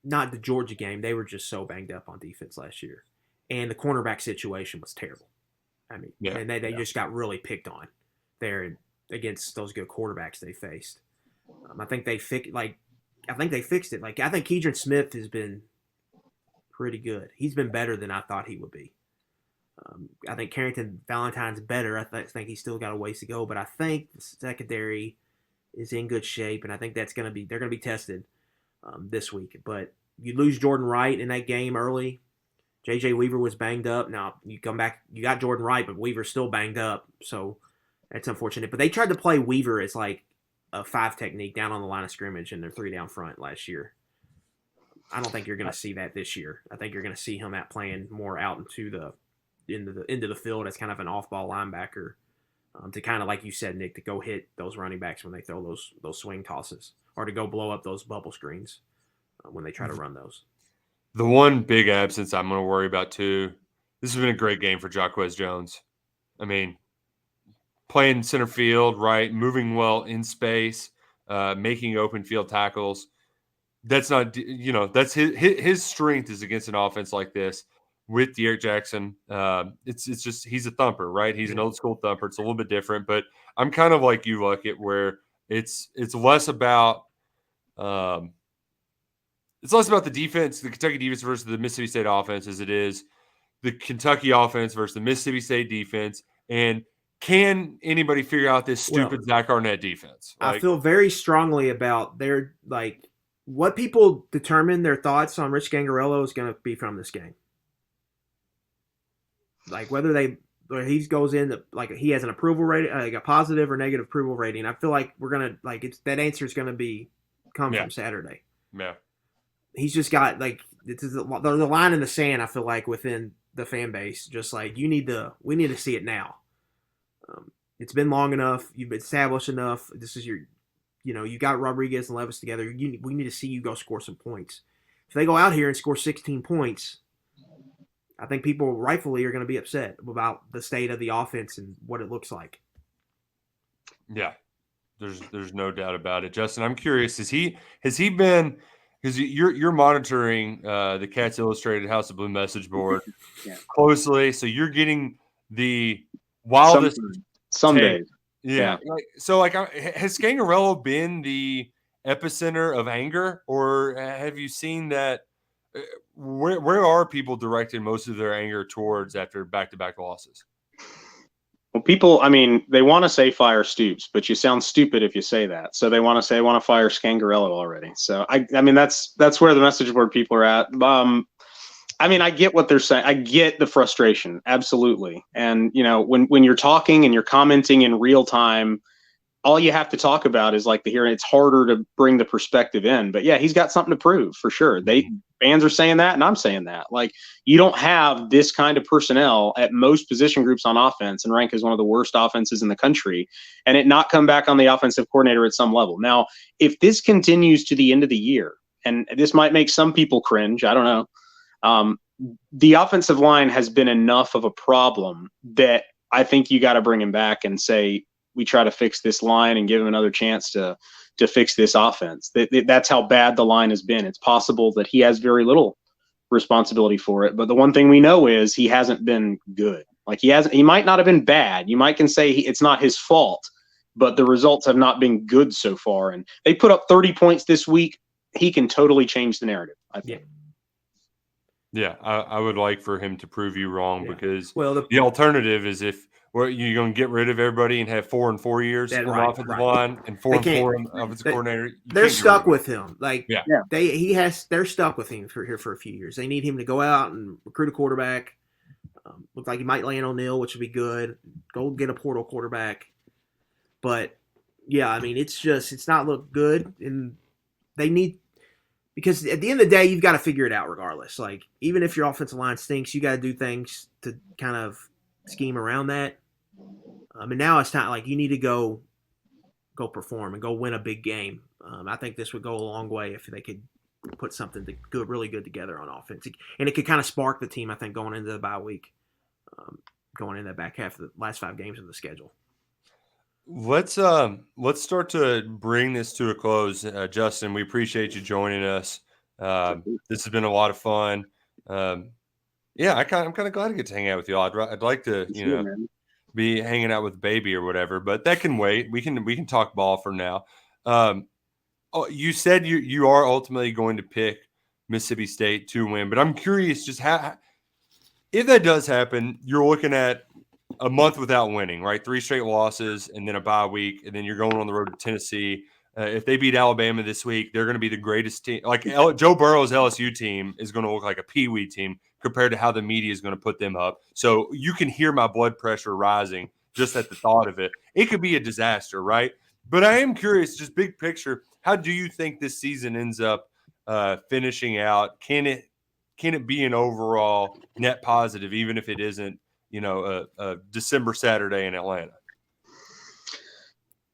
not the Georgia game. They were just so banged up on defense last year. And the cornerback situation was terrible. I mean, and they just got really picked on there against those good quarterbacks they faced. I think they fixed it. Like, I think Keidron Smith has been pretty good. He's been better than I thought he would be. I think Carrington Valentine's better. I think he's still got a ways to go, but I think the secondary is in good shape, and I think they're going to be tested this week. But you lose Jordan Wright in that game early. J.J. Weaver was banged up. Now, you come back, you got Jordan Wright, but Weaver's still banged up, so that's unfortunate. But they tried to play Weaver as like a 5 technique down on the line of scrimmage in their 3 down front last year. I don't think you're going to see that this year. I think you're going to see him playing more out into the field as kind of an off-ball linebacker to kind of, like you said, Nick, to go hit those running backs when they throw those swing tosses or to go blow up those bubble screens when they try to run those.
The one big absence I'm going to worry about too, this has been a great game for Jacquez Jones. I mean, playing center field, right, moving well in space, making open field tackles. That's not, that's his strength is against an offense like this with De'Aaron Jackson. It's just he's a thumper, right? He's an old school thumper. It's a little bit different, but I'm kind of like you, Luckett, where it's less about the defense, the Kentucky defense versus the Mississippi State offense, as it is the Kentucky offense versus the Mississippi State defense. And can anybody figure out this stupid Zach Arnett defense?
I feel very strongly about what people determine their thoughts on Rich Gangarello is going to be from this game. Like whether he goes in he has an approval rating, like a positive or negative approval rating. I feel like we're gonna that answer is going to come from Saturday.
Yeah.
He's just got there's a line in the sand. I feel like within the fan base, just like we need to see it now. It's been long enough. You've been established enough. This is you got Rodriguez and Levis together. We need to see you go score some points. If they go out here and score 16 points, I think people rightfully are going to be upset about the state of the offense and what it looks like.
Yeah, there's no doubt about it. Justin, I'm curious. Has he been? Because you're monitoring the Cats Illustrated House of Blue message board closely, so you're getting the wildest.
Some days.
Yeah. Has Scangarello been the epicenter of anger, or have you seen that? Where are people directing most of their anger towards after back-to-back losses?
Well, people, they want to say fire Stoops, but you sound stupid if you say that. So they want to say, I want to fire Scangarello already. So that's where the message board people are at. I get what they're saying. I get the frustration. Absolutely. And, when you're talking and you're commenting in real time, all you have to talk about is like the hearing. It's harder to bring the perspective in, but yeah, he's got something to prove for sure. Fans are saying that, and I'm saying that. Like, you don't have this kind of personnel at most position groups on offense and rank as one of the worst offenses in the country, and it not come back on the offensive coordinator at some level. Now, if this continues to the end of the year, and this might make some people cringe, I don't know. The offensive line has been enough of a problem that I think you got to bring him back and say, we try to fix this line and give him another chance to fix this offense. That's how bad the line has been. It's possible that he has very little responsibility for it, but the one thing we know is he hasn't been good. Like, he might not have been bad. You might can say it's not his fault, but the results have not been good so far. And they put up 30 points this week. He can totally change the narrative, I think.
Yeah, I would like for him to prove you wrong, because
the
alternative is if you're going to get rid of everybody and have 4 and 4 years from offensive line and 4 and 4 offensive coordinator.
They're stuck with him. Like,
yeah.
They're stuck with him for a few years. They need him to go out and recruit a quarterback. Looks like he might land O'Neal, which would be good. Go get a portal quarterback. But yeah, I mean, it's not looked good, and they need. Because at the end of the day, you've got to figure it out regardless. Like, even if your offensive line stinks, you got to do things to kind of scheme around that. And now it's not like you need to go perform and go win a big game. I think this would go a long way if they could put something really good together on offense. And it could kind of spark the team, I think, going into the bye week, going in that back half of the last 5 games of the schedule.
Let's start to bring this to a close. Justin, we appreciate you joining us. This has been a lot of fun. I'm kind of glad to get to hang out with you. I'd like to, be hanging out with baby or whatever, but that can wait. We can talk ball for now. You said you are ultimately going to pick Mississippi State to win, but I'm curious just how, if that does happen, you're looking at a month without winning, right? 3 straight losses and then a bye week, and then you're going on the road to Tennessee. If they beat Alabama this week, they're going to be the greatest team. Like, Joe Burrow's LSU team is going to look like a peewee team compared to how the media is going to put them up. So you can hear my blood pressure rising just at the thought of it. It could be a disaster, right? But I am curious, just big picture, how do you think this season ends up finishing out? Can it be an overall net positive, even if it isn't, a December Saturday in Atlanta?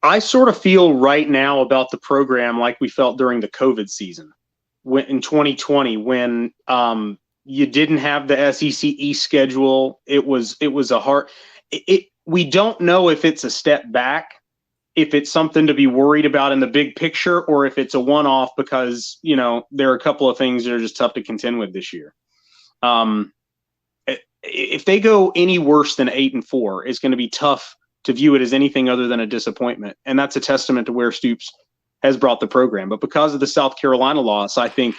I sort of feel right now about the program like we felt during the COVID season in 2020, when you didn't have the SEC East schedule. It was a hard. We don't know if it's a step back, if it's something to be worried about in the big picture, or if it's a one-off because there are a couple of things that are just tough to contend with this year. If they go any worse than 8-4, it's going to be tough to view it as anything other than a disappointment. And that's a testament to where Stoops has brought the program. But because of the South Carolina loss, I think,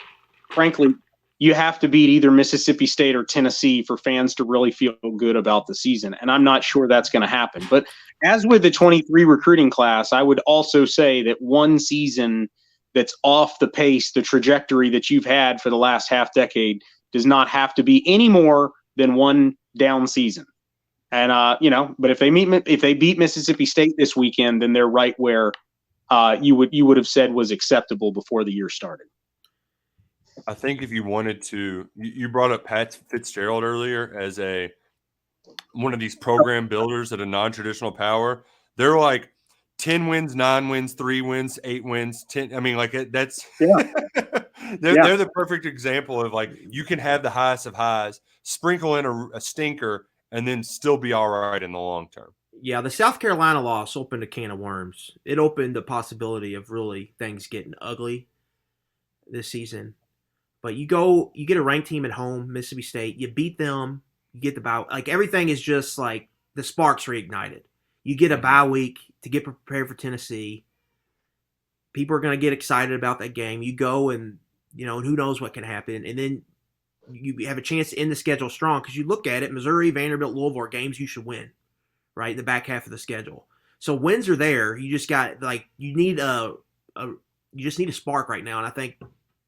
frankly, you have to beat either Mississippi State or Tennessee for fans to really feel good about the season. And I'm not sure that's going to happen. But as with the 23 recruiting class, I would also say that one season that's off the pace, the trajectory that you've had for the last half decade, does not have to be any more than one down season. And but if they beat Mississippi State this weekend, then they're right where you would have said was acceptable before the year started.
I think if you wanted to, you brought up Pat Fitzgerald earlier as one of these program builders at a non-traditional power. They're like 10 wins, 9 wins, 3 wins, 8 wins, 10. I mean, like that's they're the perfect example of, like, you can have the highest of highs, sprinkle in a stinker, and then still be all right in the long term.
Yeah, the South Carolina loss opened a can of worms. It opened the possibility of really things getting ugly this season. But you get a ranked team at home, Mississippi State, you beat them, you get the bye. Like, everything is just like the sparks reignited. You get a bye week to get prepared for Tennessee. People are going to get excited about that game. You go and, who knows what can happen. And then you have a chance to end the schedule strong, because you look at it, Missouri, Vanderbilt, Louisville are games you should win, right, in the back half of the schedule. So wins are there. You just got, you just need a spark right now. And I think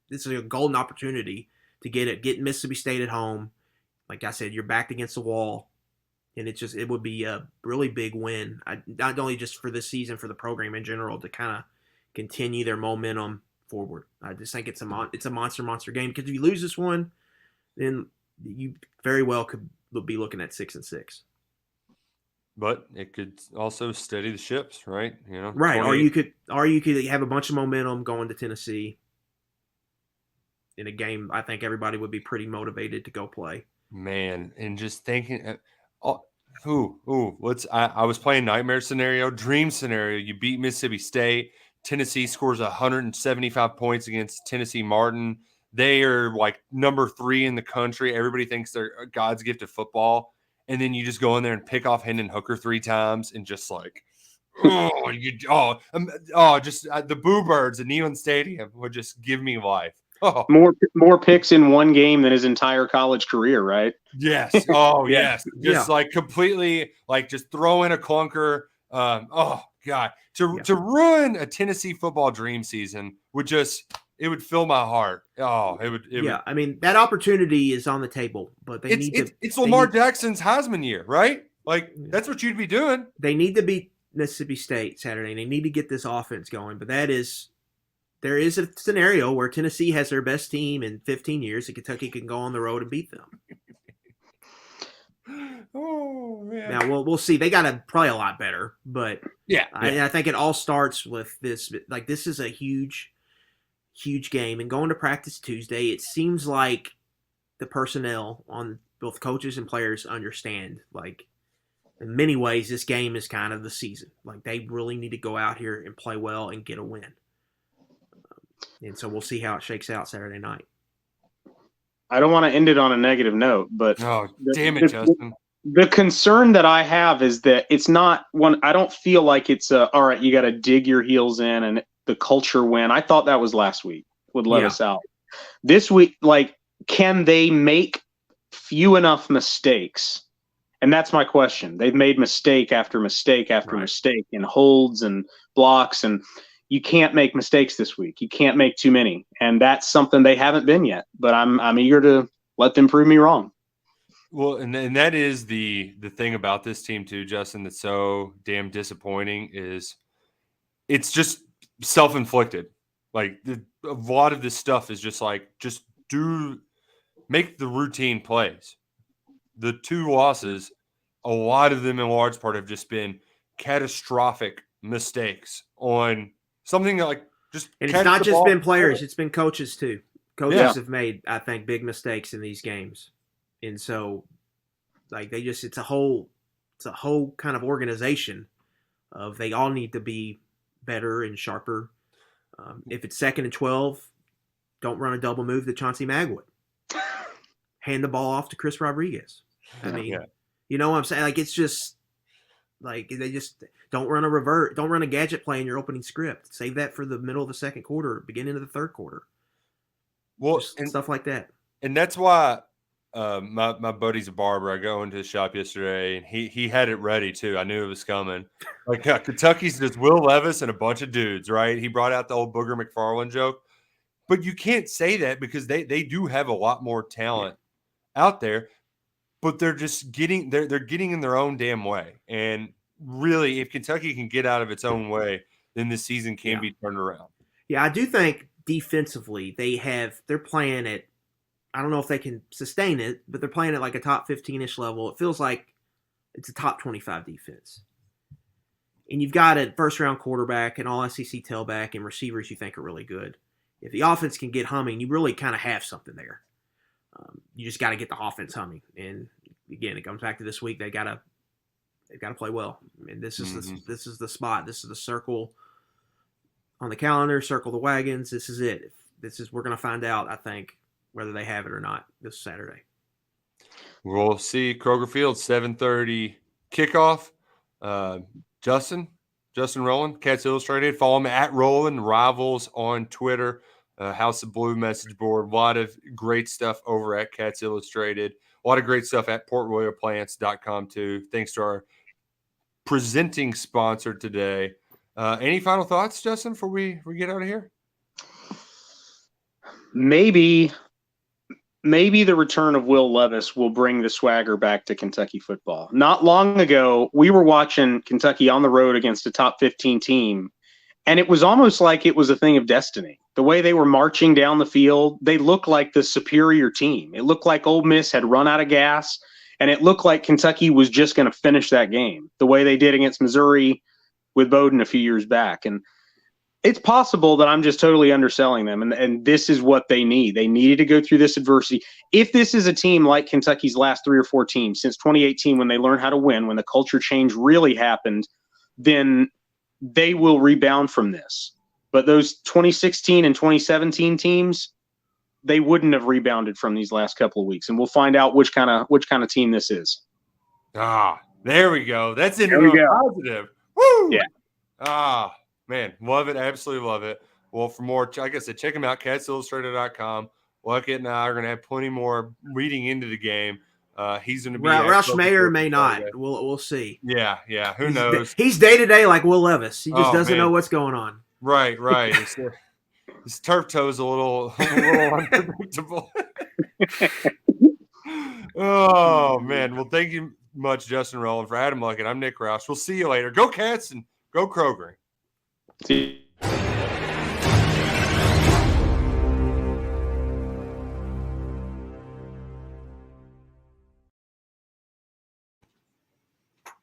this is a golden opportunity to get Mississippi State at home. Like I said, you're backed against the wall. and it would be a really big win. Not only just for this season, for the program in general, to kind of continue their momentum forward. I just think it's a monster game, because if you lose this one, then you very well could be looking at 6-6.
But it could also steady the ships, right?
Right. Or you could have a bunch of momentum going to Tennessee in a game I think everybody would be pretty motivated to go play.
Man, and just thinking, I was playing nightmare scenario, dream scenario. You beat Mississippi State. Tennessee scores 175 points against Tennessee Martin. They are like number 3 in the country. Everybody thinks they're God's gift of football. And then you just go in there and pick off Hendon Hooker 3 times and just like, the Boo Birds at Neyland Stadium would just give me life. Oh.
More picks in one game than his entire college career, right?
Yes. Oh,
Yeah.
yes. Just like completely, like just throw in a clunker. Oh God, to ruin a Tennessee football dream season would fill my heart. Oh, it would.
I mean, that opportunity is on the table, but
it's Lamar Jackson's Heisman year, right? Like that's what you'd be doing.
They need to beat Mississippi State Saturday. They need to get this offense going, but there is a scenario where Tennessee has their best team in 15 years, and Kentucky can go on the road and beat them.
Oh man!
Now we'll see. They got to play a lot better, but I think it all starts with this. Like, this is a huge game, and going to practice Tuesday, it seems like the personnel on both coaches and players understand. Like, in many ways, this game is kind of the season. Like, they really need to go out here and play well and get a win. And so we'll see how it shakes out Saturday night.
I don't want to end it on a negative note, but
Justin.
The concern that I have is that it's not one. I don't feel like it's all right. You got to dig your heels in and the culture win. I thought that was last week would let us out. This week, like, can they make few enough mistakes? And that's my question. They've made mistake after mistake after mistake in holds and blocks, and you can't make mistakes this week. You can't make too many, and that's something they haven't been yet. But I'm eager to let them prove me wrong.
Well, and that is the thing about this team too, Justin, that's so damn disappointing is it's just self-inflicted. Like a lot of this stuff is just like make the routine plays. The 2 losses, a lot of them in large part have just been catastrophic mistakes on something like just.
And it's not just been players; it's been coaches too. Coaches have made, I think, big mistakes in these games, and so, like, it's a whole kind of organization of they all need to be better and sharper. If it's 2nd and 12, don't run a double move to Chauncey Magwood. Hand the ball off to Chris Rodriguez. I mean, you know what I'm saying? Like, it's just like they just don't run a gadget play in your opening script. Save that for the middle of the second quarter, beginning of the third quarter.
Well,
and stuff like that.
And that's why my buddy's a barber. I go into his shop yesterday, and he had it ready too. I knew it was coming. Like Kentucky's just Will Levis and a bunch of dudes, right? He brought out the old Booger McFarland joke. But you can't say that because they do have a lot more talent out there. But they're just getting they're getting in their own damn way. And really, if Kentucky can get out of its own way, then this season can be turned around.
Yeah, I do think defensively they're playing at, I don't know if they can sustain it, but they're playing at like a top 15-ish level. It feels like it's a top 25 defense. And you've got a first-round quarterback, an all-SEC tailback, and receivers you think are really good. If the offense can get humming, you really kind of have something there. You just got to get the offense humming, and again, it comes back to this week. They've got to play well. I mean, this is the spot. This is the circle on the calendar. Circle the wagons. This is it. We're going to find out, I think, whether they have it or not this Saturday.
We'll see. Kroger Field, 7:30 kickoff. Justin Rowland, Cats Illustrated. Follow him at Rowland Rivals on Twitter. House of Blue message board. A lot of great stuff over at Cats Illustrated. A lot of great stuff at portroyalplants.com too. Thanks to our presenting sponsor today. Any final thoughts, Justin, before we get out of here?
Maybe maybe the return of Will Levis will bring the swagger back to Kentucky football. Not long ago, we were watching Kentucky on the road against a top 15 team, and it was almost like it was a thing of destiny. The way they were marching down the field, they looked like the superior team. It looked like Ole Miss had run out of gas, and it looked like Kentucky was just going to finish that game the way they did against Missouri with Bowden a few years back. And it's possible that I'm just totally underselling them, and this is what they need. They needed to go through this adversity. If this is a team like Kentucky's last 3 or 4 teams since 2018, when they learned how to win, when the culture change really happened, then they will rebound from this. But those 2016 and 2017 teams, they wouldn't have rebounded from these last couple of weeks, and we'll find out which kind of team this is.
There we go. That's in positive. Woo! Yeah. Man, love it. Absolutely love it. Well, for more, like I said, check them out, catsillustrated.com. Luckett and I are going to have plenty more reading into the game. He's going to be
Roush may or may not. We'll see.
Yeah. Who knows?
He's day-to-day like Will Levis. He just doesn't know what's going on.
Right. His turf toe is a little unpredictable. Oh, man. Well, thank you much, Justin Rowland. For Adam Luckett, I'm Nick Roush. We'll see you later. Go Cats and go Kroger.
See